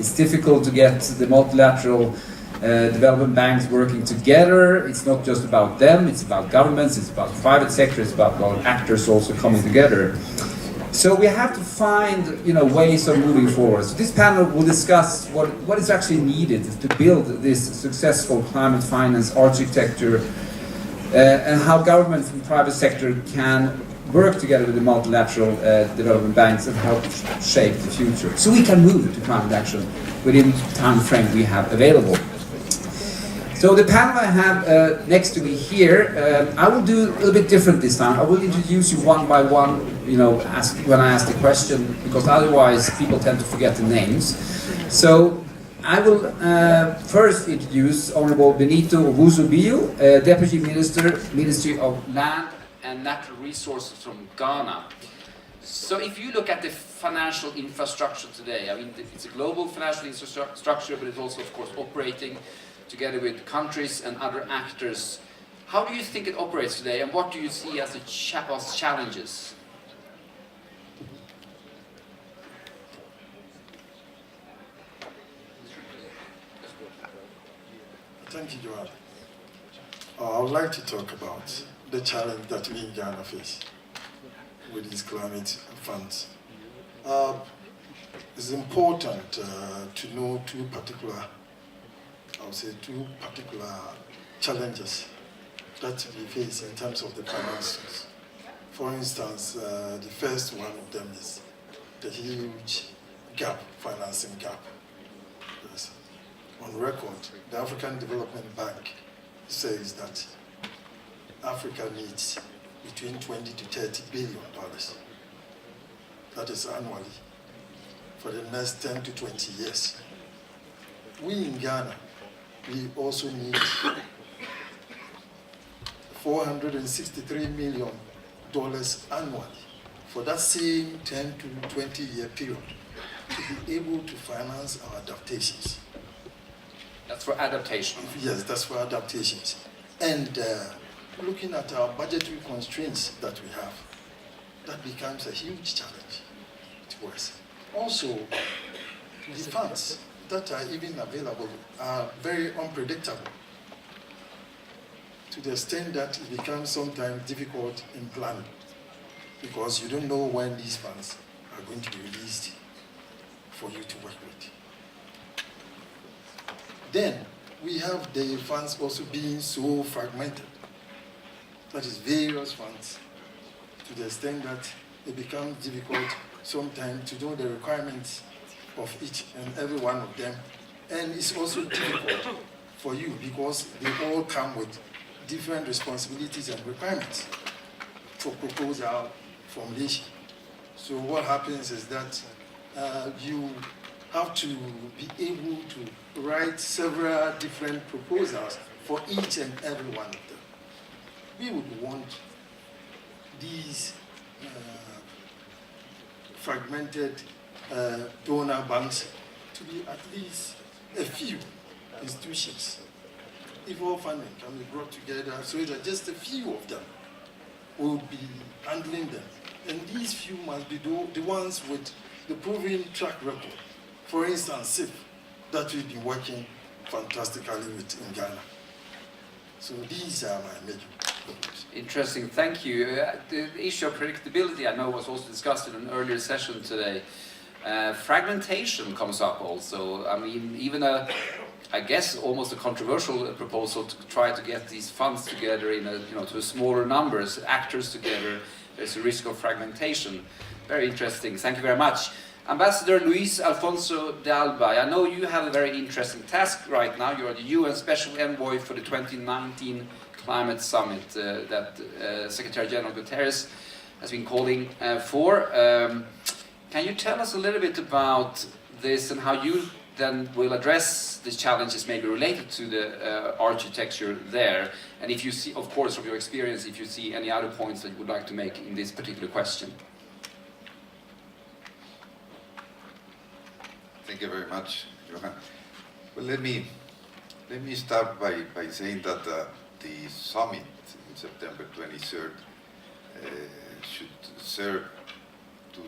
It's difficult to get the multilateral development banks working together. It's not just about them, it's about governments, it's about private sector, it's about actors also coming together. So we have to find, ways of moving forward. So this panel will discuss what is actually needed to build this successful climate finance architecture, and how governments and private sector can work together with the multilateral development banks and help shape the future. So we can move to climate action within the time frame we have available. So the panel I have next to me here, I will do a little bit different this time. I will introduce you one by one, when I ask the question, because otherwise people tend to forget the names. So I will first introduce Honorable Benito Owusu-Biyu, Deputy Minister, Ministry of Land and Natural Resources from Ghana. So if you look at the financial infrastructure today, I mean, it's a global financial infrastructure, but it's also, of course, operating together with countries and other actors. How do you think it operates today, and what do you see as the challenges? Thank you, Joel. I would like to talk about the challenge that we in Ghana face with these climate funds. It's important to know two particular challenges that we face in terms of the finances. For instance, the first one of them is the huge financing gap. Yes. On record, the African Development Bank says that Africa needs between 20 to 30 billion dollars. That is annually for the next 10 to 20 years. We in Ghana, we also need $463 million annually for that same 10 to 20 year period to be able to finance our adaptations. That's for adaptation? Yes, that's for adaptations. And looking at our budgetary constraints that we have, that becomes a huge challenge to us. Also, the funds that are even available are very unpredictable, to the extent that it becomes sometimes difficult in planning, because you don't know when these funds are going to be released for you to work with. Then we have the funds also being so fragmented, that is various funds, to the extent that it becomes difficult sometimes to know the requirements of each and every one of them. And it's also difficult for you because they all come with different responsibilities and requirements for proposal formulation. So what happens is that you have to be able to write several different proposals for each and every one of them. We would want these fragmented donor banks to be at least a few institutions. If all funding can be brought together so that just a few of them will be handling them. And these few must be the ones with the proven track record. For instance, CIF, that we've been working fantastically with in Ghana. So these are my major problems. Interesting, thank you. The issue of predictability, I know, was also discussed in an earlier session today. Fragmentation comes up also. I mean, even I guess almost a controversial proposal to try to get these funds together in to smaller numbers, actors together. There's a risk of fragmentation. Very interesting. Thank you very much. Ambassador Luis Alfonso de Alba, I know you have a very interesting task right now. You are the UN Special Envoy for the 2019 Climate Summit that Secretary General Guterres has been calling for. Can you tell us a little bit about this and how you then will address these challenges maybe related to the architecture there? And if you see, of course, from your experience, if you see any other points that you would like to make in this particular question. Thank you very much, Johan. Well, let me start by saying that the summit in September 23rd should serve to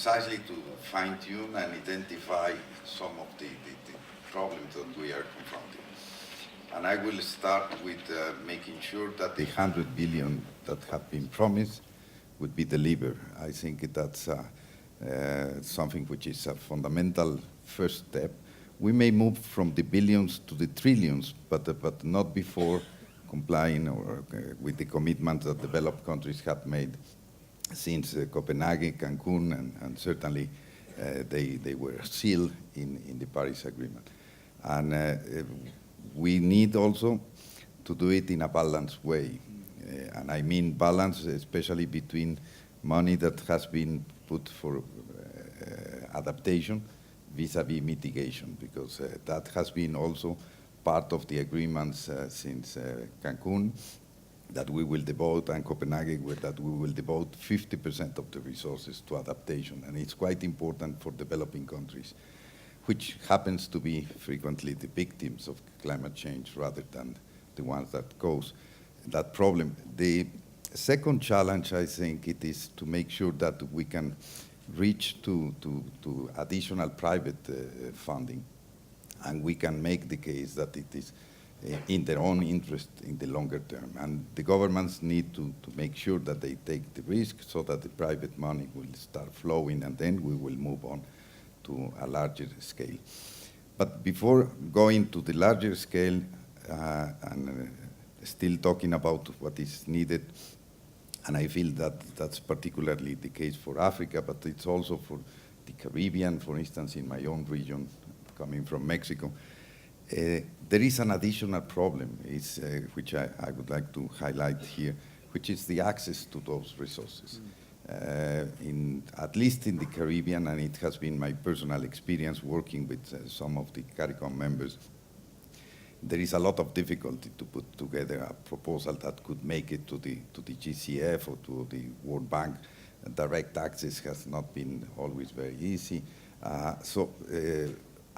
precisely to fine-tune and identify some of the problems that we are confronting. And I will start with making sure that the 100 billion that have been promised would be delivered. I think that's something which is a fundamental first step. We may move from the billions to the trillions, but not before complying with the commitments that developed countries have made since Copenhagen, Cancun, and certainly they were sealed in the Paris Agreement. And we need also to do it in a balanced way. And I mean balance, especially between money that has been put for adaptation vis-à-vis mitigation, because that has been also part of the agreements since Cancun, that we will devote, and Copenhagen, that we will devote 50% of the resources to adaptation. And it's quite important for developing countries, which happens to be frequently the victims of climate change rather than the ones that cause that problem. The second challenge, I think, it is to make sure that we can reach to additional private funding, and we can make the case that it is in their own interest in the longer term. And the governments need to make sure that they take the risk so that the private money will start flowing, and then we will move on to a larger scale. But before going to the larger scale and still talking about what is needed, and I feel that that's particularly the case for Africa, but it's also for the Caribbean, for instance, in my own region, coming from Mexico. There is an additional problem, which I would like to highlight here, which is the access to those resources. At least in the Caribbean, and it has been my personal experience working with some of the CARICOM members, there is a lot of difficulty to put together a proposal that could make it to the GCF or to the World Bank. Direct access has not been always very easy.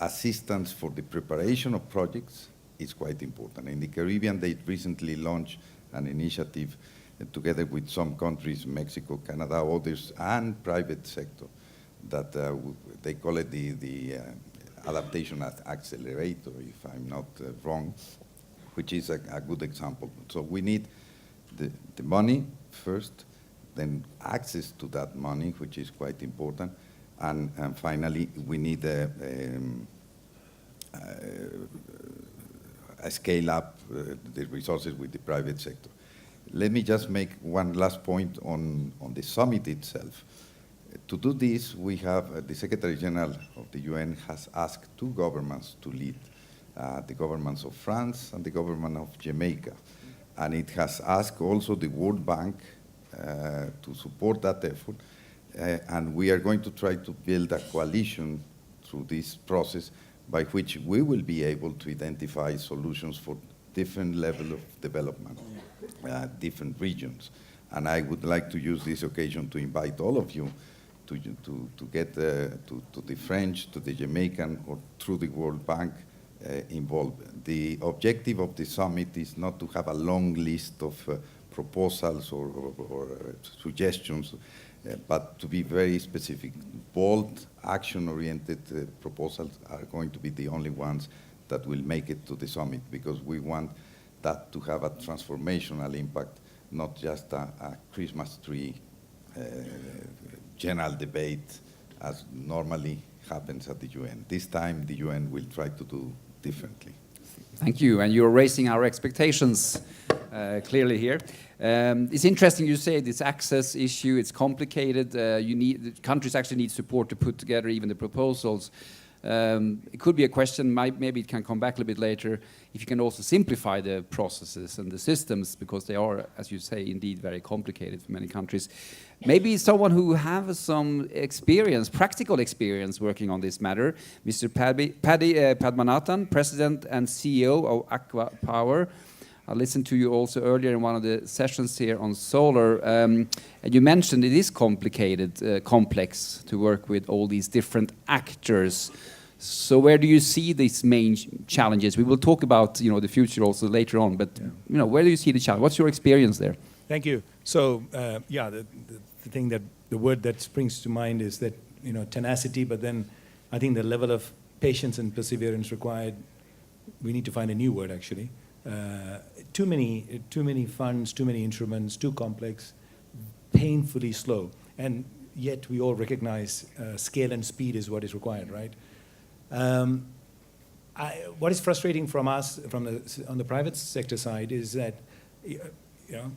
Assistance for the preparation of projects is quite important. In the Caribbean, they recently launched an initiative together with some countries, Mexico, Canada, others, and private sector, that they call it the Adaptation Accelerator, if I'm not wrong, which is a good example. So we need the money first, then access to that money, which is quite important, and finally, we need a scale up the resources with the private sector. Let me just make one last point on the summit itself. To do this, we have the Secretary General of the UN has asked two governments to lead, the governments of France and the government of Jamaica. And it has asked also the World Bank to support that effort. And we are going to try to build a coalition through this process by which we will be able to identify solutions for different levels of development, different regions. And I would like to use this occasion to invite all of you to get to the French, to the Jamaican, or through the World Bank involved. The objective of the summit is not to have a long list of proposals or suggestions, but to be very specific. Bold, action-oriented proposals are going to be the only ones that will make it to the summit, because we want that to have a transformational impact, not just a Christmas tree general debate as normally happens at the UN. This time the UN will try to do differently. Thank you, and you're raising our expectations clearly here. It's interesting you say this access issue, it's complicated. The countries actually need support to put together even the proposals. It could be a question, maybe it can come back a little bit later, if you can also simplify the processes and the systems, because they are, as you say, indeed very complicated for many countries. Maybe someone who has some experience, practical experience working on this matter, Mr. Paddy Padmanathan, President and CEO of Aqua Power. I listened to you also earlier in one of the sessions here on solar, and you mentioned it is complicated, complex to work with all these different actors. So where do you see these main challenges? We will talk about the future also later on, but where do you see the challenge? What's your experience there? Thank you. So the thing that the word that springs to mind is that tenacity, but then I think the level of patience and perseverance required, we need to find a new word actually. Too many funds, too many instruments, too complex, painfully slow. And yet we all recognize scale and speed is what is required, right? What is frustrating from us, on the private sector side, is that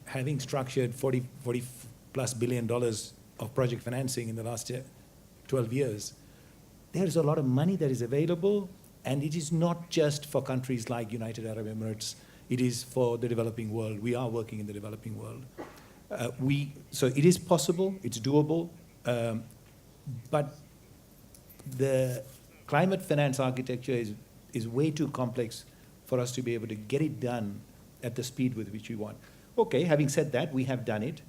having structured $40+ billion of project financing in the last 12 years, there is a lot of money that is available, and it is not just for countries like United Arab Emirates. It is for the developing world. We are working in the developing world. So it is possible, it's doable, but the climate finance architecture is way too complex for us to be able to get it done at the speed with which we want. Okay, having said that, we have done it.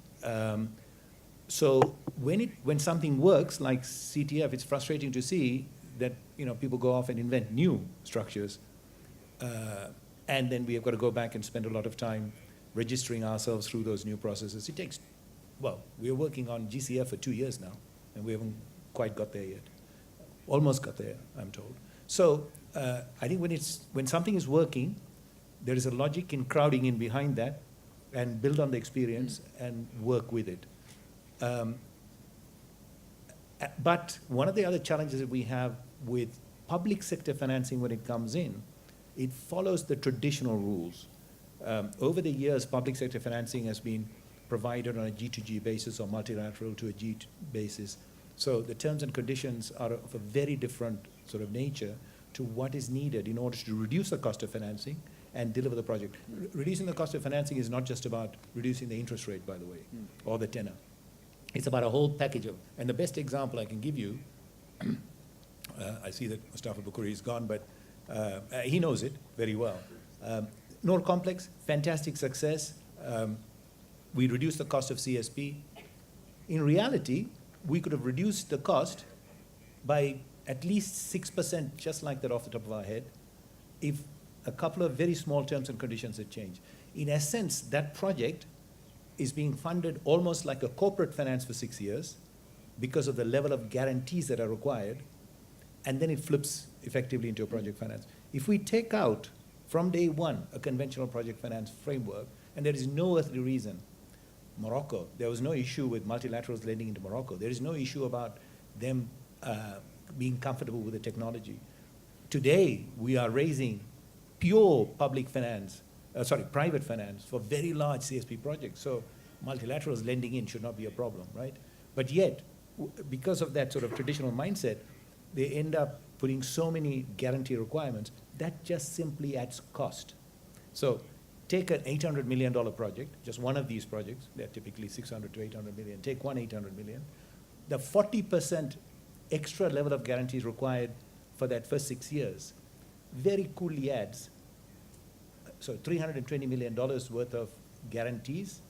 So when something works, like CTF, it's frustrating to see that people go off and invent new structures, and then we have got to go back and spend a lot of time registering ourselves through those new processes. It takes, we are working on GCF for 2 years now, and we haven't quite got there yet. Almost got there, I'm told. So I think when something is working, there is a logic in crowding in behind that and build on the experience and work with it. But one of the other challenges that we have with public sector financing when it comes in, it follows the traditional rules. Over the years, public sector financing has been provided on a G2G basis or multilateral to a G basis. So the terms and conditions are of a very different sort of nature to what is needed in order to reduce the cost of financing and deliver the project. Reducing the cost of financing is not just about reducing the interest rate, by the way, or the tenor. It's about a whole package of, and the best example I can give you, I see that Mustafa Bukhari is gone, but he knows it very well. Noor Complex, fantastic success. We reduced the cost of CSP. In reality, we could have reduced the cost by at least 6%, just like that off the top of our head, if a couple of very small terms and conditions had changed. In essence, that project is being funded almost like a corporate finance for 6 years because of the level of guarantees that are required, and then it flips effectively into a project finance. If we take out from day one a conventional project finance framework, and there is no earthly reason, Morocco, there was no issue with multilaterals lending into Morocco. There is no issue about them being comfortable with the technology. Today, we are raising pure public finance, private finance for very large CSP projects. So multilaterals lending in should not be a problem, right? But yet, because of that sort of traditional mindset, they end up putting so many guarantee requirements that just simply adds cost. So take an $800 million project, just one of these projects, they're typically 600 to 800 million, take one 800 million, the 40% extra level of guarantees required for that first 6 years very coolly adds, so $320 million worth of guarantees,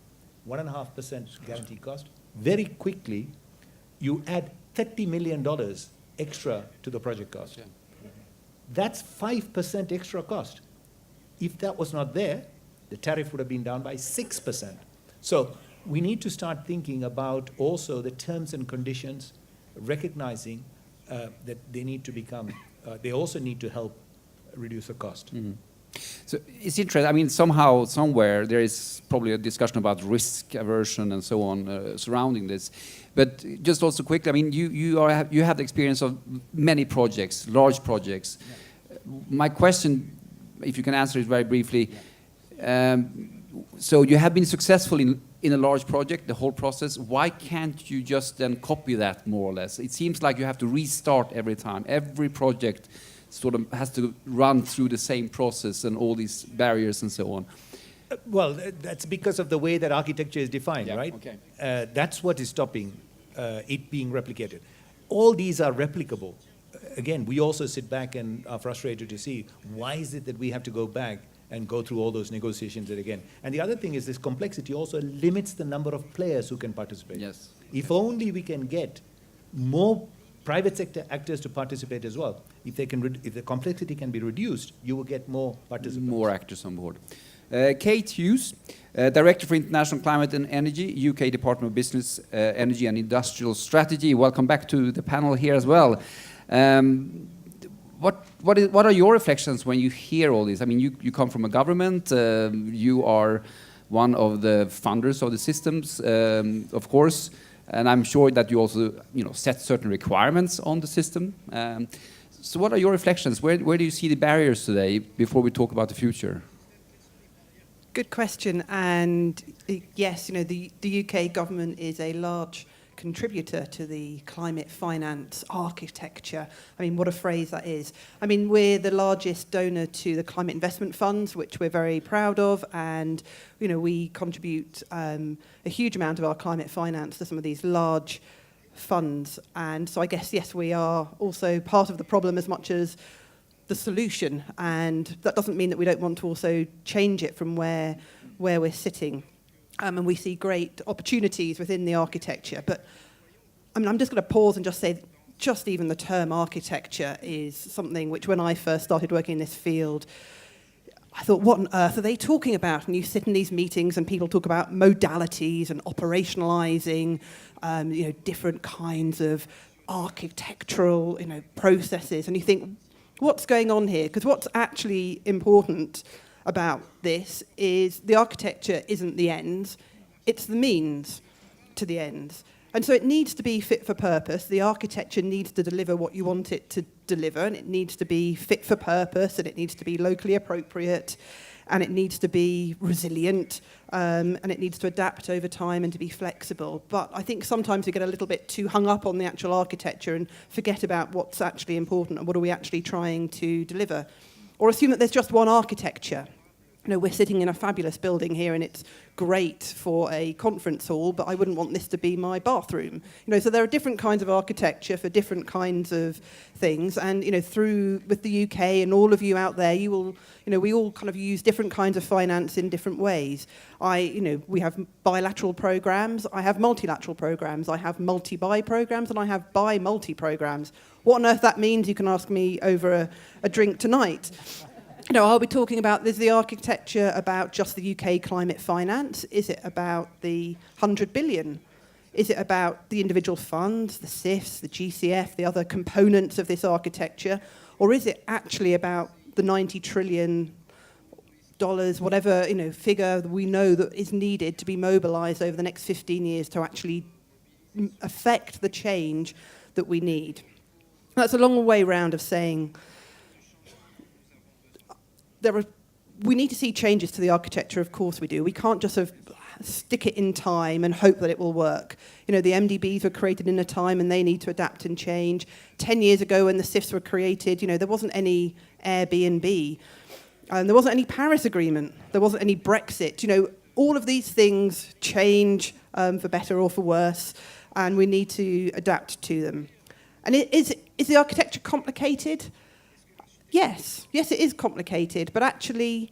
1.5% guarantee cost. Very quickly, you add $30 million extra to the project cost. Yeah. That's 5% extra cost. If that was not there, the tariff would have been down by 6%. So we need to start thinking about also the terms and conditions, recognizing that they need to become, they also need to help reduce the cost. Mm-hmm. So it's interesting. I mean, somehow, somewhere, there is probably a discussion about risk aversion and so on surrounding this. But just also quickly, I mean, you have the experience of many projects, large projects. Yeah. My question, if you can answer it very briefly, so you have been successful in a large project, the whole process. Why can't you just then copy that more or less? It seems like you have to restart every time. Every project sort of has to run through the same process and all these barriers and so on. Well, that's because of the way that architecture is defined, yeah, right? Okay. That's what is stopping it being replicated. All these are replicable. Again, we also sit back and are frustrated to see why is it that we have to go back and go through all those negotiations again. And the other thing is this complexity also limits the number of players who can participate. Yes. If only we can get more private sector actors to participate as well. If they can, if the complexity can be reduced, you will get more participants. More actors on board. Kate Hughes, Director for International Climate and Energy, UK Department of Business, Energy and Industrial Strategy. Welcome back to the panel here as well. What are your reflections when you hear all this? I mean, you come from a government, you are one of the funders of the systems, of course, and I'm sure that you also, set certain requirements on the system. So what are your reflections? Where do you see the barriers today before we talk about the future? Good question. And yes, the UK government is a large contributor to the climate finance architecture. I mean, what a phrase that is. I mean, we're the largest donor to the climate investment funds, which we're very proud of, and we contribute a huge amount of our climate finance to some of these large funds. And so I guess, yes, we are also part of the problem as much as the solution, and that doesn't mean that we don't want to also change it from where we're sitting. And we see great opportunities within the architecture. But I mean, I'm just going to pause and just say, just even the term architecture is something which, when I first started working in this field, I thought, what on earth are they talking about? And you sit in these meetings and people talk about modalities and operationalizing, different kinds of architectural, processes. And you think, what's going on here? Because what's actually important about this is the architecture isn't the ends, it's the means to the ends. And so it needs to be fit for purpose. The architecture needs to deliver what you want it to deliver, and it needs to be fit for purpose, and it needs to be locally appropriate, and it needs to be resilient, and it needs to adapt over time and to be flexible. But I think sometimes we get a little bit too hung up on the actual architecture and forget about what's actually important and what are we actually trying to deliver. Or assume that there's just one architecture. We're sitting in a fabulous building here and it's great for a conference hall, but I wouldn't want this to be my bathroom. So there are different kinds of architecture for different kinds of things. And, with the UK and all of you out there, you will, we all kind of use different kinds of finance in different ways. We have bilateral programs, I have multilateral programs, I have multi-buy programs, and I have buy-multi programs. What on earth that means, you can ask me over a drink tonight. Are we talking about, is the architecture about just the UK climate finance? Is it about the 100 billion? Is it about the individual funds, the CIFs, the GCF, the other components of this architecture? Or is it actually about the $90 trillion, whatever figure we know that is needed to be mobilized over the next 15 years to actually affect the change that we need? That's a long way round of saying we need to see changes to the architecture, of course we do. We can't just sort of stick it in time and hope that it will work. The MDBs were created in a time and they need to adapt and change. 10 years ago when the CIFs were created, there wasn't any Airbnb. There wasn't any Paris Agreement. There wasn't any Brexit. All of these things change for better or for worse, and we need to adapt to them. And is the architecture complicated? Yes, it is complicated, but actually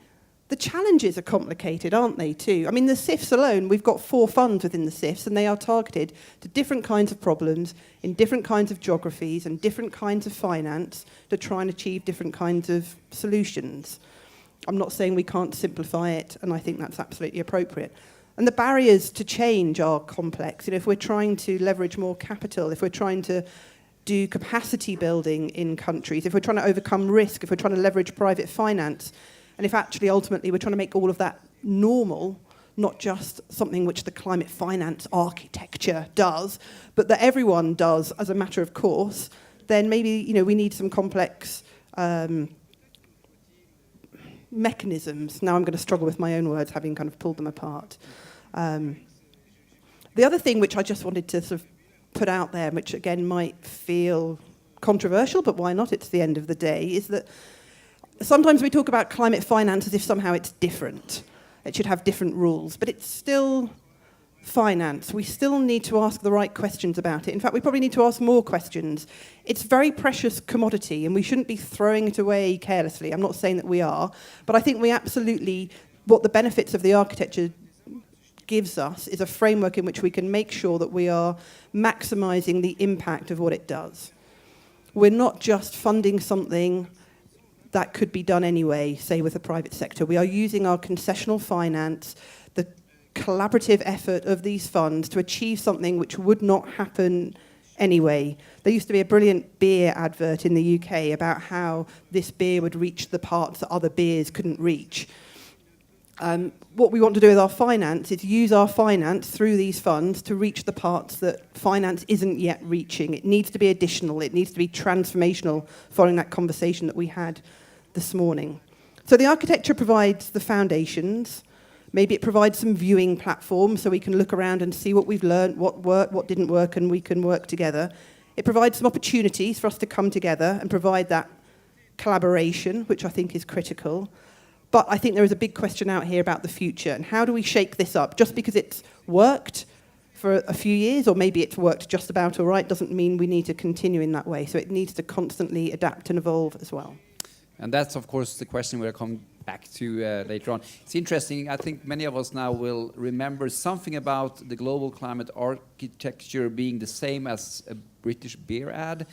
the challenges are complicated, aren't they, too? I mean, the CIFs alone, we've got 4 funds within the CIFs, and they are targeted to different kinds of problems in different kinds of geographies and different kinds of finance to try and achieve different kinds of solutions. I'm not saying we can't simplify it, and I think that's absolutely appropriate. And the barriers to change are complex. If we're trying to leverage more capital, if we're trying to do capacity building in countries, if we're trying to overcome risk, if we're trying to leverage private finance, and if actually ultimately we're trying to make all of that normal, not just something which the climate finance architecture does, but that everyone does as a matter of course, then maybe we need some complex mechanisms. Now I'm going to struggle with my own words, having kind of pulled them apart. The other thing which I just wanted to sort of put out there, which again might feel controversial, but why not? It's the end of the day, is that sometimes we talk about climate finance as if somehow it's different. It should have different rules, but it's still finance. We still need to ask the right questions about it. In fact, we probably need to ask more questions. It's a very precious commodity, and we shouldn't be throwing it away carelessly. I'm not saying that we are, but I think we absolutely, what the benefits of the architecture gives us is a framework in which we can make sure that we are maximising the impact of what it does. We're not just funding something that could be done anyway, say with the private sector. We are using our concessional finance, the collaborative effort of these funds to achieve something which would not happen anyway. There used to be a brilliant beer advert in the UK about how this beer would reach the parts that other beers couldn't reach. What we want to do with our finance is use our finance through these funds to reach the parts that finance isn't yet reaching. It needs to be additional. It needs to be transformational, following that conversation that we had this morning. So the architecture provides the foundations. Maybe it provides some viewing platforms so we can look around and see what we've learned, what worked, what didn't work, and we can work together. It provides some opportunities for us to come together and provide that collaboration, which I think is critical. But I think there is a big question out here about the future and how do we shake this up? Just because it's worked for a few years, or maybe it's worked just about all right, doesn't mean we need to continue in that way. So it needs to constantly adapt and evolve as well. And that's, of course, the question we'll come back to later on. It's interesting. I think many of us now will remember something about the global climate architecture being the same as a British beer ad.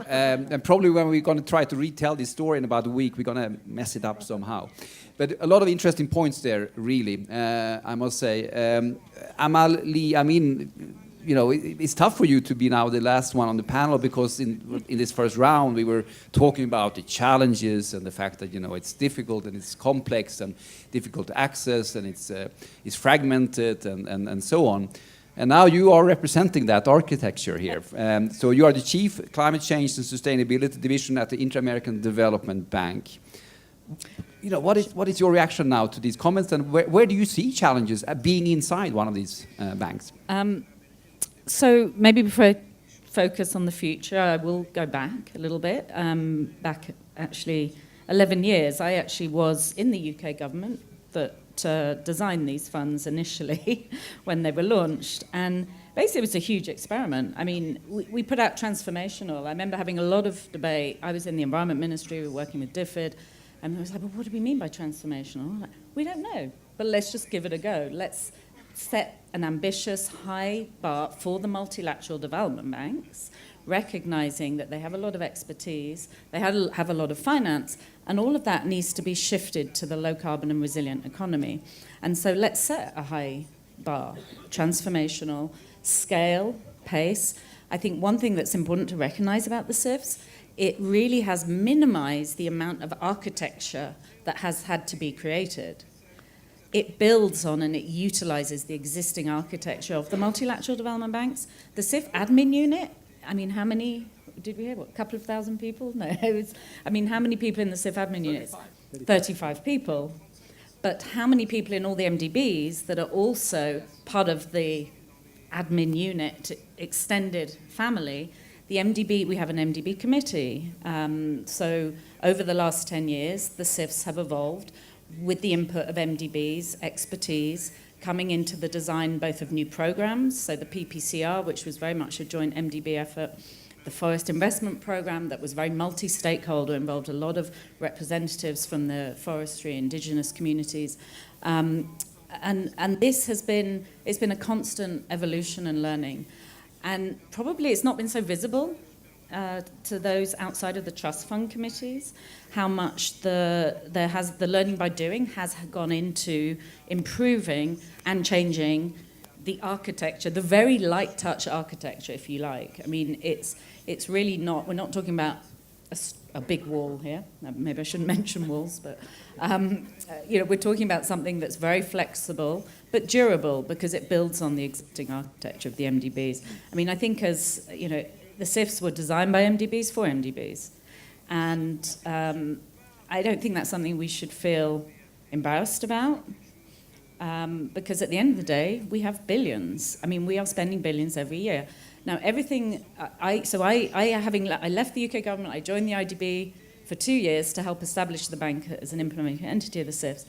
And probably when we're going to try to retell this story in about a week, we're going to mess it up somehow. But a lot of interesting points there, really, I must say. Amal Lee, I mean, you know, it's tough for you to be now the last one on the panel, because in this first round we were talking about the challenges and the fact that, you know, it's difficult and it's complex and difficult to access and it's fragmented and so on. And now you are representing that architecture here. So you are the Chief Climate Change and Sustainability Division at the Inter-American Development Bank. You know, what is your reaction now to these comments, and where do you see challenges at being inside one of these banks? So maybe before I focus on the future, I will go back a little bit. Back actually 11 years, I actually was in the UK government that designed these funds initially when they were launched. And basically it was a huge experiment. I mean, we put out transformational. I remember having a lot of debate. I was in the Environment Ministry, we were working with DFID, and I was like, well, what do we mean by transformational? Like, we don't know, but let's just give it a go. Let's set an ambitious high bar for the multilateral development banks, recognizing that they have a lot of expertise, they have a lot of finance, and all of that needs to be shifted to the low carbon and resilient economy. And so let's set a high bar, transformational, scale, pace. I think one thing that's important to recognize about the CIFs, it really has minimized the amount of architecture that has had to be created. It builds on and it utilizes the existing architecture of the multilateral development banks. The CIF admin unit, I mean, how many, did we hear, what, a couple of thousand people? No, I mean, how many people in the CIF admin unit? 35 people. But how many people in all the MDBs that are also part of the admin unit, extended family? The MDB, we have an MDB committee. So over the last 10 years, the CIFs have evolved with the input of MDB's expertise, coming into the design both of new programs, so the PPCR, which was very much a joint MDB effort, the Forest Investment Programme that was very multi-stakeholder, involved a lot of representatives from the forestry, indigenous communities. And this has been, it's been a constant evolution and learning. And probably it's not been so visible to those outside of the trust fund committees, how much the learning by doing has gone into improving and changing the architecture, the very light touch architecture, if you like. I mean, it's really not, we're not talking about a big wall here. Maybe I shouldn't mention walls, but you know, we're talking about something that's very flexible but durable because it builds on the existing architecture of the MDBs. I mean, I think as, you know, the CIFs were designed by MDBs for MDBs. And I don't think that's something we should feel embarrassed about because at the end of the day, we have billions. I mean, we are spending billions every year. Now, everything, I left the UK government, I joined the IDB for 2 years to help establish the bank as an implementing entity of the CIFs.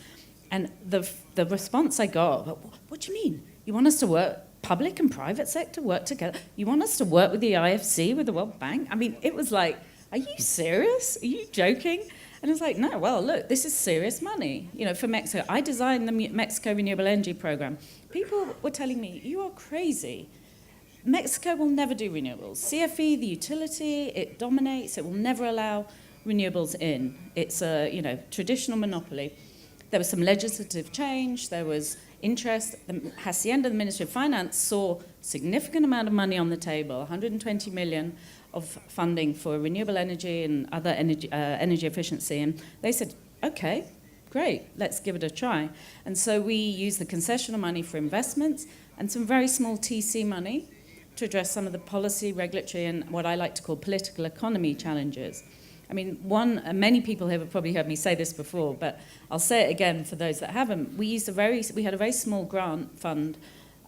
And the response I got, what do you mean? You want us to work, public and private sector work together? You want us to work with the IFC, with the World Bank? I mean, it was like, are you serious? Are you joking? And it's like, no, well, look, this is serious money. You know, for Mexico, I designed the Mexico Renewable Energy Program. People were telling me, you are crazy. Mexico will never do renewables. CFE, the utility, it dominates. It will never allow renewables in. It's a traditional monopoly. There was some legislative change. There was interest. The Hacienda, the Ministry of Finance, saw significant amount of money on the table, 120 million of funding for renewable energy and other energy efficiency. And they said, okay, great, let's give it a try. And so we used the concessional money for investments and some very small TC money to address some of the policy, regulatory, and what I like to call political economy challenges. I mean, many people have probably heard me say this before, but I'll say it again for those that haven't. We had a very small grant fund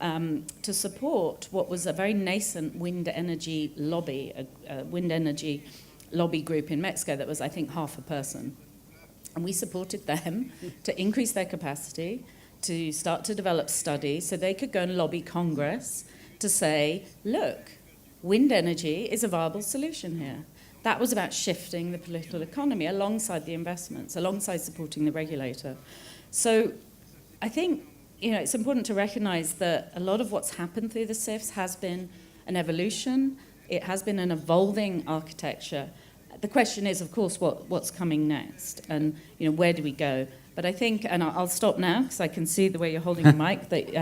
to support what was a very nascent wind energy lobby, a wind energy lobby group in Mexico that was, I think, half a person. And we supported them to increase their capacity, to start to develop studies so they could go and lobby Congress to say, look, wind energy is a viable solution here. That was about shifting the political economy alongside the investments, alongside supporting the regulator. So I think it's important to recognise that a lot of what's happened through the CIFs has been an evolution. It has been an evolving architecture. The question is, of course, what's coming next, and where do we go? But I think, and I'll stop now because I can see the way you're holding the mic that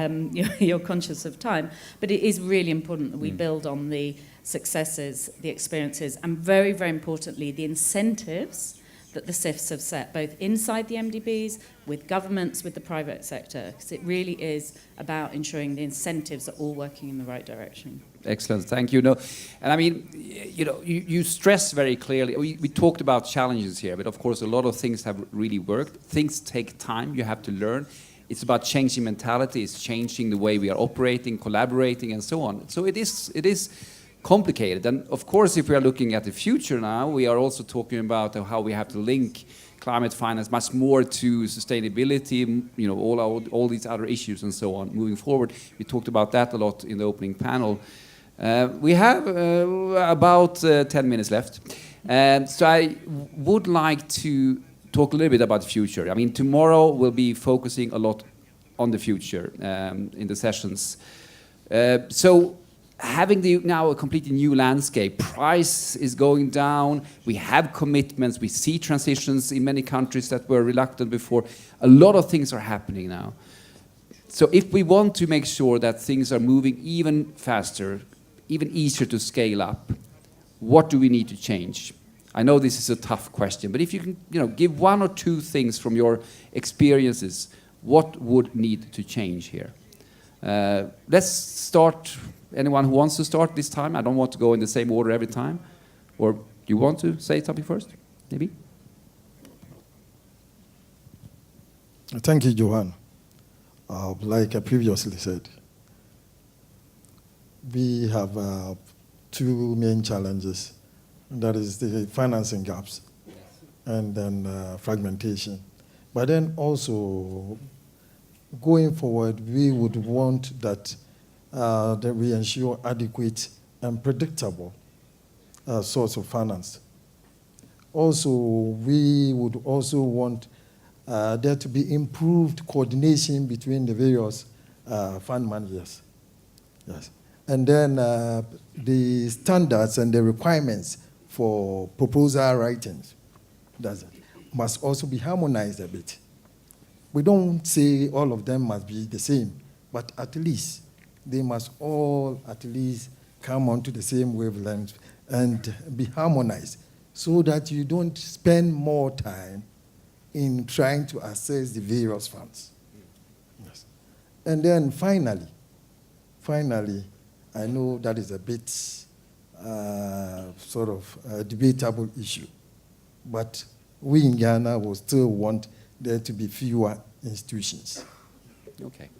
you're conscious of time. But it is really important that we build on the successes, the experiences, and very, very importantly, the incentives that the CIFs have set, both inside the MDBs, with governments, with the private sector, because it really is about ensuring the incentives are all working in the right direction. Excellent, thank you. And I mean, you stress very clearly, we talked about challenges here, but of course a lot of things have really worked. Things take time, you have to learn. It's about changing mentality, it's changing the way we are operating, collaborating, and so on. So it is complicated. And of course, if we are looking at the future now, we are also talking about how we have to link climate finance much more to sustainability, all these other issues and so on moving forward. We talked about that a lot in the opening panel. We have about 10 minutes left. So I would like to talk a little bit about the future. I mean, tomorrow we'll be focusing a lot on the future in the sessions. So having now a completely new landscape, price is going down, we have commitments, we see transitions in many countries that were reluctant before. A lot of things are happening now. So if we want to make sure that things are moving even faster, even easier to scale up, what do we need to change? I know this is a tough question, but if you can give one or two things from your experiences, what would need to change here? Let's start. Anyone who wants to start this time? I don't want to go in the same order every time. Or you want to say something first? Maybe? Thank you, Johan. Like I previously said, we have two main challenges. That is the financing gaps and then fragmentation. But then also, going forward, we would want that we ensure adequate and predictable source of finance. Also, we would also want there to be improved coordination between the various fund managers. Yes. And then the standards and the requirements for proposal writings must also be harmonized a bit. We don't say all of them must be the same, but at least they must all at least come onto the same wavelength and be harmonized so that you don't spend more time in trying to assess the various funds. Yes. And then finally, I know that is a bit sort of a debatable issue, but we in Ghana will still want there to be fewer institutions. Okay.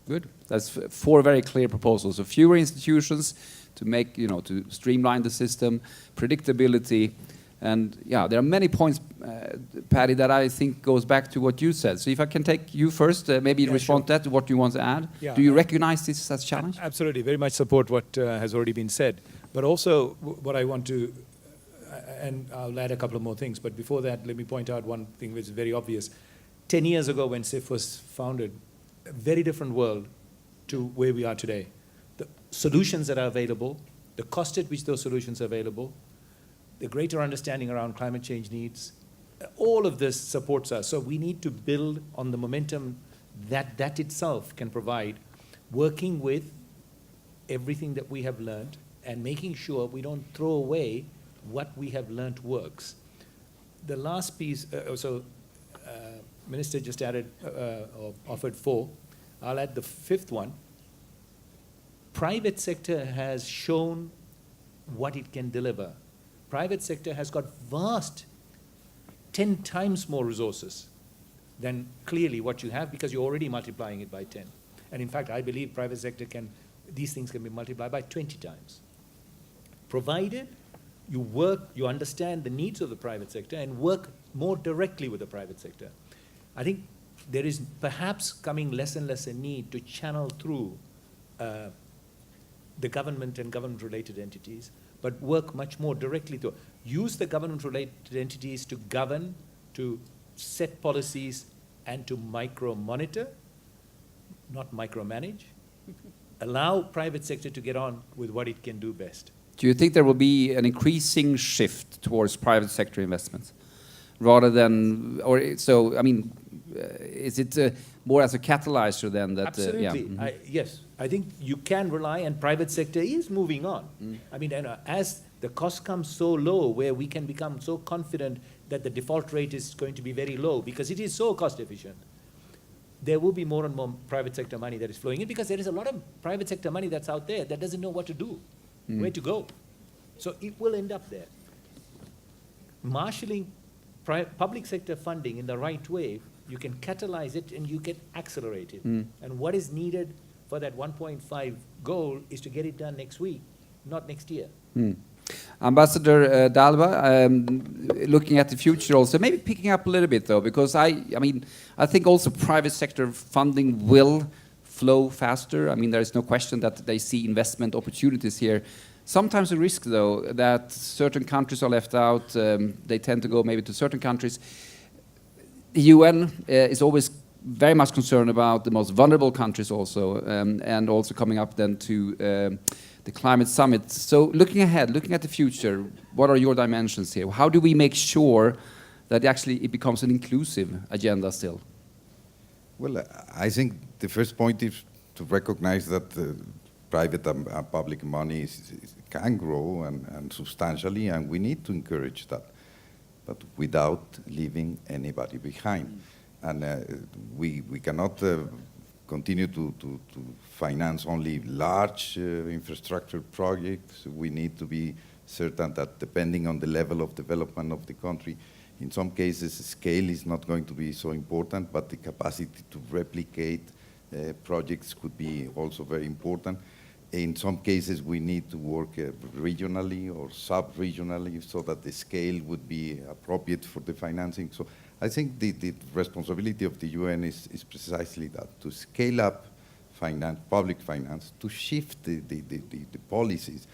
Good. That's 4 very clear proposals. So fewer institutions to make, to streamline the system, predictability, and yeah, there are many points, Patty, that I think goes back to what you said. So if I can take you first, maybe respond to that, what you want to add. Yeah. Do you recognize this as a challenge? Absolutely. Very much support what has already been said. But also what I want to, and I'll add a couple of more things, but before that, let me point out one thing which is very obvious. 10 years ago when CIF was founded, a very different world to where we are today. The solutions that are available, the cost at which those solutions are available, the greater understanding around climate change needs, all of this supports us. So we need to build on the momentum that itself can provide, working with everything that we have learned and making sure we don't throw away what we have learned works. The last piece, Minister just added or offered 4. I'll add the 5th one. Private sector has shown what it can deliver. Private sector has got vast, 10 times more resources than clearly what you have, because you're already multiplying it by 10. And in fact, I believe private sector these things can be multiplied by 20 times. Provided you understand the needs of the private sector and work more directly with the private sector. I think there is perhaps coming less and less a need to channel through the government and government-related entities, but work much more directly to use the government-related entities to govern, to set policies, and to micro-monitor, not micromanage. Allow private sector to get on with what it can do best. Do you think there will be an increasing shift towards private sector investments, rather than, or so? I mean, is it more as a catalyzer than that? Absolutely. Yes, I think you can rely, and private sector is moving on. I mean, as the cost comes so low, where we can become so confident that the default rate is going to be very low because it is so cost efficient, there will be more and more private sector money that is flowing in, because there is a lot of private sector money that's out there that doesn't know what to do, where to go. So it will end up there. Marshalling public sector funding in the right way, you can catalyze it and you can accelerate it. And what is needed for that 1.5 goal is to get it done next week, not next year. Ambassador Dalba, looking at the future also, maybe picking up a little bit though, because I think also private sector funding will flow faster. I mean, there is no question that they see investment opportunities here. Sometimes a risk though, that certain countries are left out. They tend to go maybe to certain countries. The UN is always very much concerned about the most vulnerable countries also, and also coming up then to the climate summit. So looking ahead, looking at the future, what are your dimensions here? How do we make sure that actually it becomes an inclusive agenda still? Well, I think the first point is to recognize that private and public money can grow and substantially, and we need to encourage that, but without leaving anybody behind. And we cannot continue to finance only large infrastructure projects. We need to be certain that, depending on the level of development of the country, in some cases scale is not going to be so important, but the capacity to replicate projects could be also very important. In some cases we need to work regionally or sub-regionally so that the scale would be appropriate for the financing. So I think the responsibility of the UN is precisely that, to scale up public finance, to shift the policies,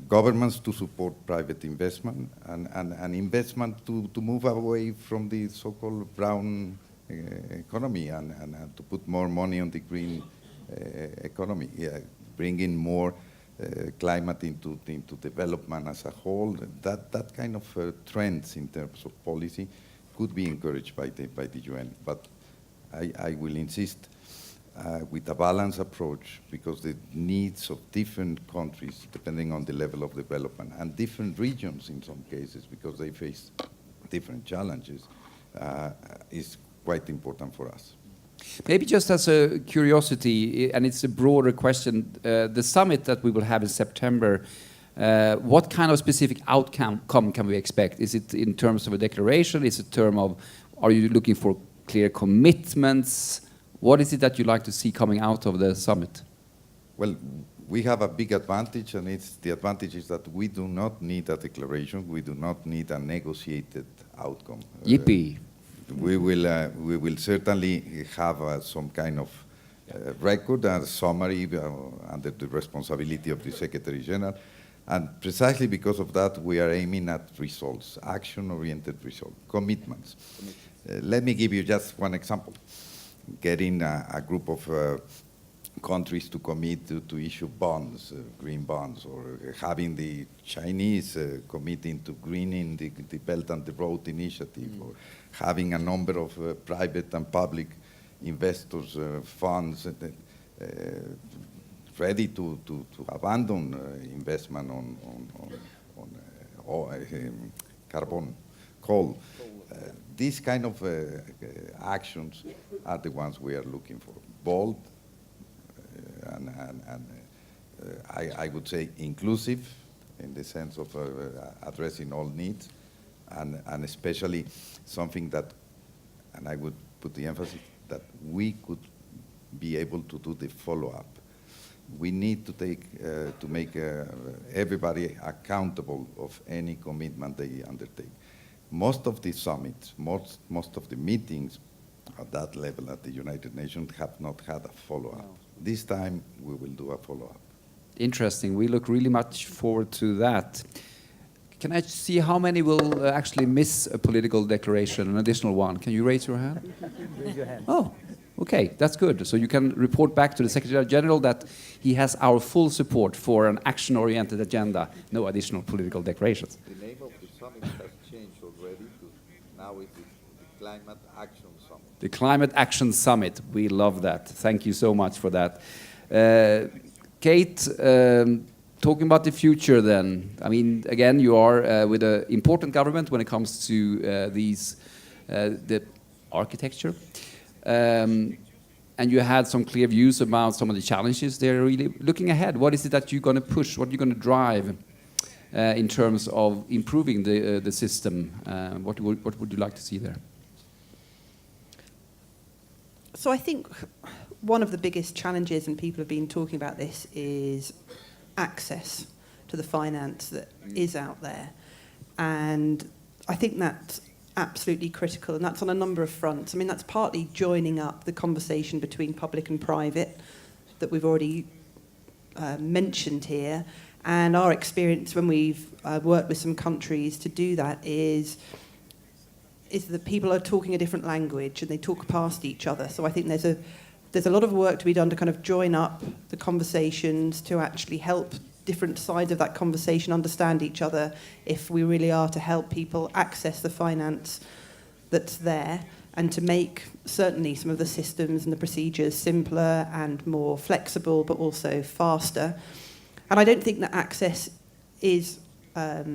governments to support private investment, and investment to move away from the so-called brown economy and to put more money on the green economy, bring in more climate into development as a whole. That kind of trends in terms of policy could be encouraged by the UN, but I will insist with a balanced approach, because the needs of different countries, depending on the level of development, and different regions in some cases, because they face different challenges, is quite important for us. Maybe just as a curiosity, and it's a broader question, the summit that we will have in September, what kind of specific outcome can we expect? Is it in terms of a declaration? Is it in terms of, are you looking for clear commitments? What is it that you'd like to see coming out of the summit? Well, we have a big advantage, and the advantage is that we do not need a declaration. We do not need a negotiated outcome. Yippee. We will certainly have some kind of record and summary under the responsibility of the Secretary General. And precisely because of that, we are aiming at results, action-oriented results, commitments. Let me give you just one example. Getting a group of countries to commit to issue bonds, green bonds, or having the Chinese committing to greening the Belt and the Road Initiative, or having a number of private and public investors, funds ready to abandon investment on carbon, coal. These kind of actions are the ones we are looking for. Bold, and I would say inclusive in the sense of addressing all needs, and especially something that, and I would put the emphasis, that we could be able to do the follow-up. We need to make everybody accountable of any commitment they undertake. Most of the summits, most of the meetings at that level at the United Nations have not had a follow-up. No. This time we will do a follow-up. Interesting. We look really much forward to that. Can I see how many will actually miss a political declaration, an additional one? Can you raise your hand? Raise your hand. Oh, okay, that's good. So you can report back to the Secretary General that he has our full support for an action-oriented agenda, no additional political declarations. The name of the summit has changed already to now it is the Climate Action Summit. The Climate Action Summit. We love that. Thank you so much for that. Kate, talking about the future then, I mean, again, you are with an important government when it comes to the architecture. And you had some clear views about some of the challenges there. Really looking ahead, what is it that you're going to push? What are you going to drive in terms of improving the system? What would you like to see there? So I think one of the biggest challenges, and people have been talking about this, is access to the finance that is out there. And I think that's absolutely critical, and that's on a number of fronts. I mean, that's partly joining up the conversation between public and private that we've already mentioned here. And our experience when we've worked with some countries to do that is that people are talking a different language and they talk past each other. So I think there's a lot of work to be done to kind of join up the conversations to actually help different sides of that conversation understand each other if we really are to help people access the finance that's there, and to make certainly some of the systems and the procedures simpler and more flexible, but also faster. And I don't think that access is a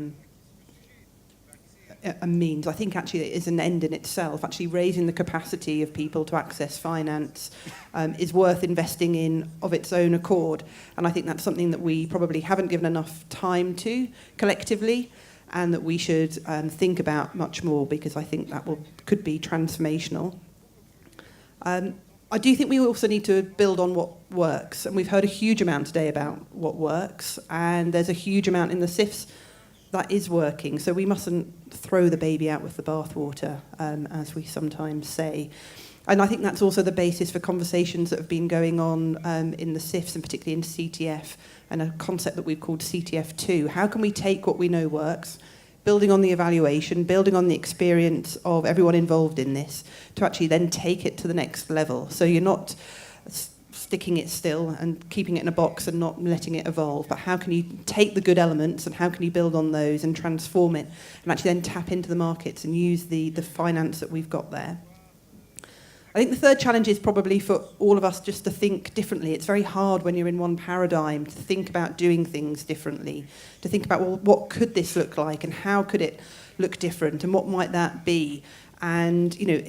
means. I think actually it is an end in itself. Actually raising the capacity of people to access finance is worth investing in of its own accord. And I think that's something that we probably haven't given enough time to collectively, and that we should think about much more, because I think that could be transformational. I do think we also need to build on what works. And we've heard a huge amount today about what works, and there's a huge amount in the CIFs that is working. So we mustn't throw the baby out with the bathwater, as we sometimes say. And I think that's also the basis for conversations that have been going on in the CIFs, and particularly in CTF, and a concept that we've called CTF2. How can we take what we know works, building on the evaluation, building on the experience of everyone involved in this, to actually then take it to the next level? So you're not sticking it still and keeping it in a box and not letting it evolve, but how can you take the good elements and how can you build on those and transform it, and actually then tap into the markets and use the finance that we've got there. I think the third challenge is probably for all of us just to think differently. It's very hard when you're in one paradigm to think about doing things differently, to think about, well, what could this look like and how could it look different and what might that be? And, you know,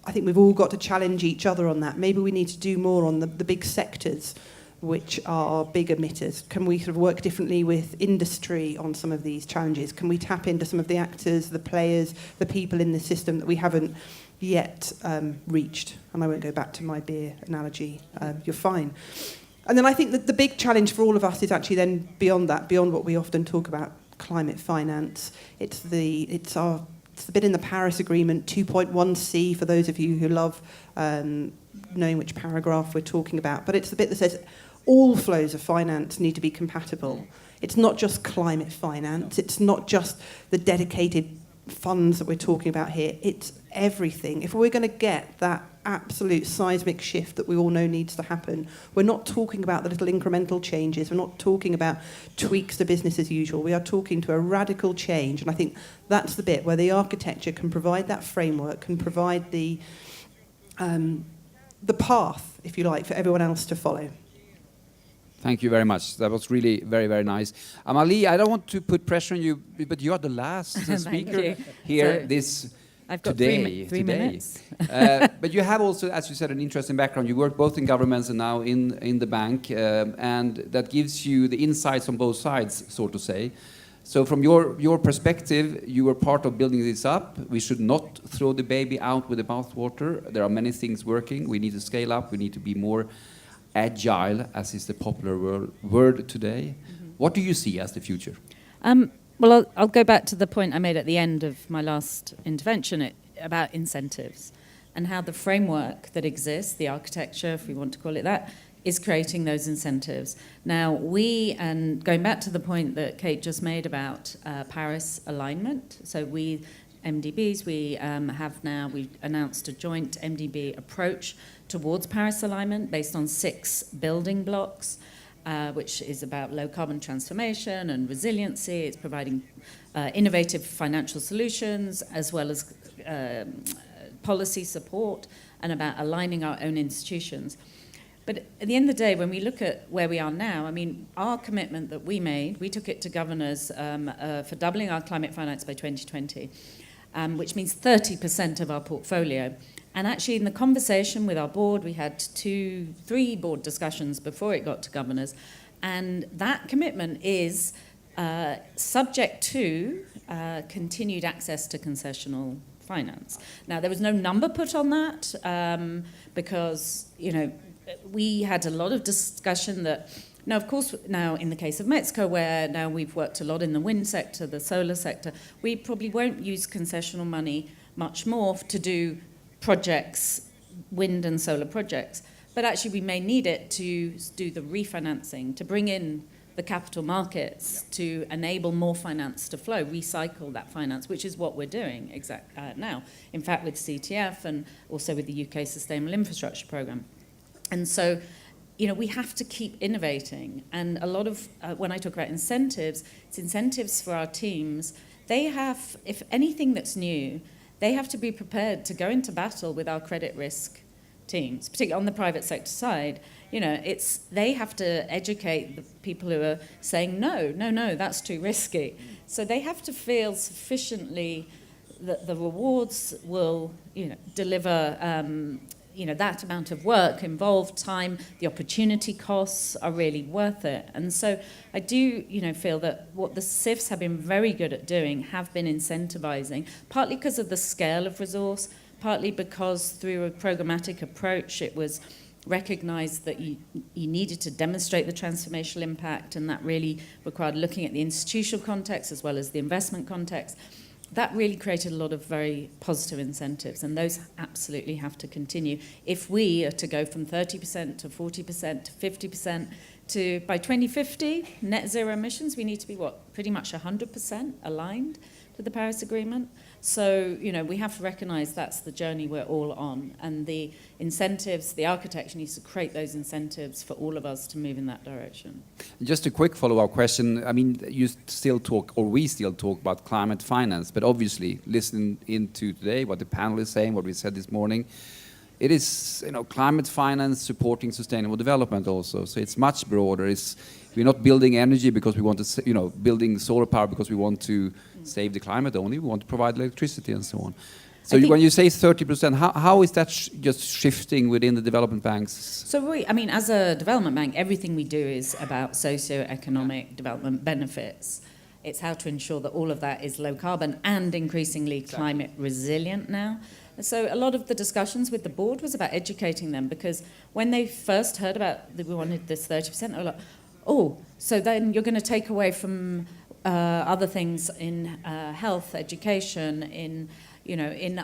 I think we've all got to challenge each other on that. Maybe we need to do more on the big sectors, which are big emitters. Can we sort of work differently with industry on some of these challenges? Can we tap into some of the actors, the players, the people in the system that we haven't yet reached? And I won't go back to my beer analogy. You're fine. And then I think that the big challenge for all of us is actually then beyond that, beyond what we often talk about, climate finance. It's the bit in the Paris Agreement, 2.1c, for those of you who love knowing which paragraph we're talking about. But it's the bit that says all flows of finance need to be compatible. It's not just climate finance. It's not just the dedicated funds that we're talking about here. It's everything. If we're going to get that absolute seismic shift that we all know needs to happen. We're not talking about the little incremental changes. We're not talking about tweaks to business as usual. We are talking to a radical change. And I think that's the bit where the architecture can provide that framework, can provide the path, if you like, for everyone else to follow. Thank you very much. That was really very, very nice. Amalie, I don't want to put pressure on you, but you are the last speaker you. here So this I've got today. three minutes. But you have also, as you said, an interesting background. You work both in governments and now in the bank, and that gives you the insights on both sides, so to say. So from your perspective, you were part of building this up. We should not throw the baby out with the bathwater. There are many things working. We need to scale up. We need to be more agile, as is the popular word today. Mm-hmm. What do you see as the future? Well, I'll go back to the point I made at the end of my last intervention about incentives and how the framework that exists, the architecture, if we want to call it that, is creating those incentives. Now, and going back to the point that Kate just made about Paris alignment, so we MDBs, we've announced a joint MDB approach towards Paris alignment based on 6 building blocks, which is about low carbon transformation and resiliency. It's providing innovative financial solutions as well as policy support, and about aligning our own institutions. But at the end of the day, when we look at where we are now, I mean, our commitment that we made, we took it to governors for doubling our climate finance by 2020, which means 30% of our portfolio. And actually, in the conversation with our board, we had 2-3 board discussions before it got to governors. And that commitment is subject to continued access to concessional finance. Now, there was no number put on that because, we had a lot of discussion that, now, of course, now in the case of Mexico, where now we've worked a lot in the wind sector, the solar sector, we probably won't use concessional money much more to do projects, wind and solar projects. But actually, we may need it to do the refinancing, to bring in the capital markets, to enable more finance to flow, recycle that finance, which is what we're doing now. In fact, with CTF and also with the UK Sustainable Infrastructure Programme. And so, we have to keep innovating. And a lot of, when I talk about incentives, it's incentives for our teams. They have, if anything that's new, they have to be prepared to go into battle with our credit risk teams, particularly on the private sector side. They have to educate the people who are saying, no, that's too risky. So they have to feel sufficiently that the rewards will, deliver that amount of work involved, time, the opportunity costs are really worth it. And so I do, feel that what the CIFs have been very good at doing have been incentivizing, partly because of the scale of resource, partly because through a programmatic approach, it was recognized that you needed to demonstrate the transformational impact, and that really required looking at the institutional context as well as the investment context. That really created a lot of very positive incentives, and those absolutely have to continue. If we are to go from 30% to 40% to 50% to, by 2050, net zero emissions, we need to be, pretty much 100% aligned to the Paris Agreement. So, we have to recognize that's the journey we're all on, and the incentives, the architecture needs to create those incentives for all of us to move in that direction. Just a quick follow-up question. I mean, we still talk about climate finance, but obviously, listening into today, what the panel is saying, what we said this morning, it is, climate finance supporting sustainable development also. So it's much broader. We're not building energy because we want to, building solar power because we want to save the climate only. We want to provide electricity and so on. So when you say 30%, how is that just shifting within the development banks? So as a development bank, everything we do is about socio-economic development benefits. It's how to ensure that all of that is low carbon and increasingly climate resilient now. So a lot of the discussions with the board was about educating them, because when they first heard about that we wanted this 30%, they were like, oh, so then you're going to take away from other things in health, education, in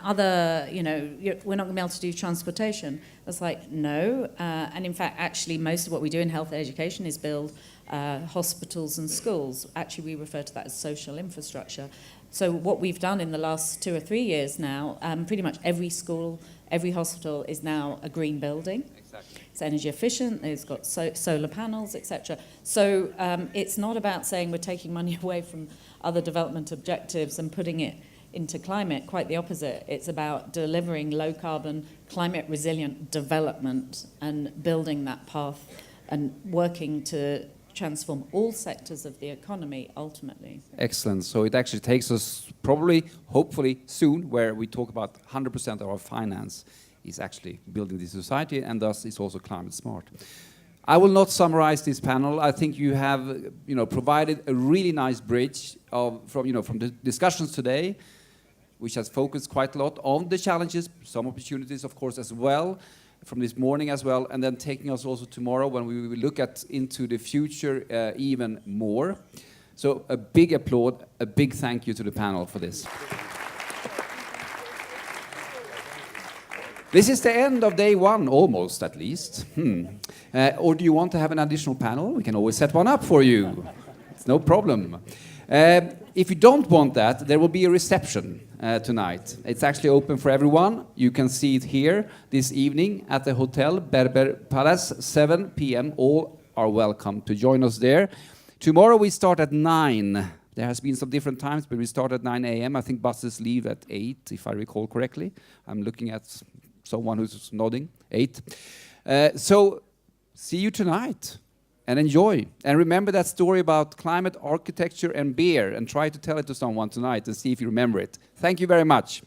other, we're not going to be able to do transportation. I was like, no. And in fact, actually, most of what we do in health and education is build hospitals and schools. Actually, we refer to that as social infrastructure. So what we've done in the last 2 or 3 years now, pretty much every school, every hospital is now a green building. Exactly. It's energy efficient, it's got solar panels, etc. So it's not about saying we're taking money away from other development objectives and putting it into climate, quite the opposite. It's about delivering low carbon, climate resilient development and building that path and working to transform all sectors of the economy ultimately. Excellent. So it actually takes us probably, hopefully soon, where we talk about 100% of our finance is actually building this society, and thus it's also climate smart. I will not summarize this panel. I think you have, provided a really nice bridge from the discussions today, which has focused quite a lot on the challenges, some opportunities, of course, as well, from this morning as well, and then taking us also tomorrow when we will look into the future even more. So a big applaud, a big thank you to the panel for this. This is the end of day one, almost at least. Or do you want to have an additional panel? We can always set one up for you. It's no problem. If you don't want that, there will be a reception tonight. It's actually open for everyone. You can see it here this evening at the Hotel Berber Palace, 7 p.m. All are welcome to join us there. Tomorrow we start at 9. There has been some different times, but we start at 9 a.m. I think buses leave at 8, if I recall correctly. I'm looking at someone who's nodding. 8. So see you tonight. And enjoy. And remember that story about climate, architecture, and beer, and try to tell it to someone tonight and see if you remember it. Thank you very much.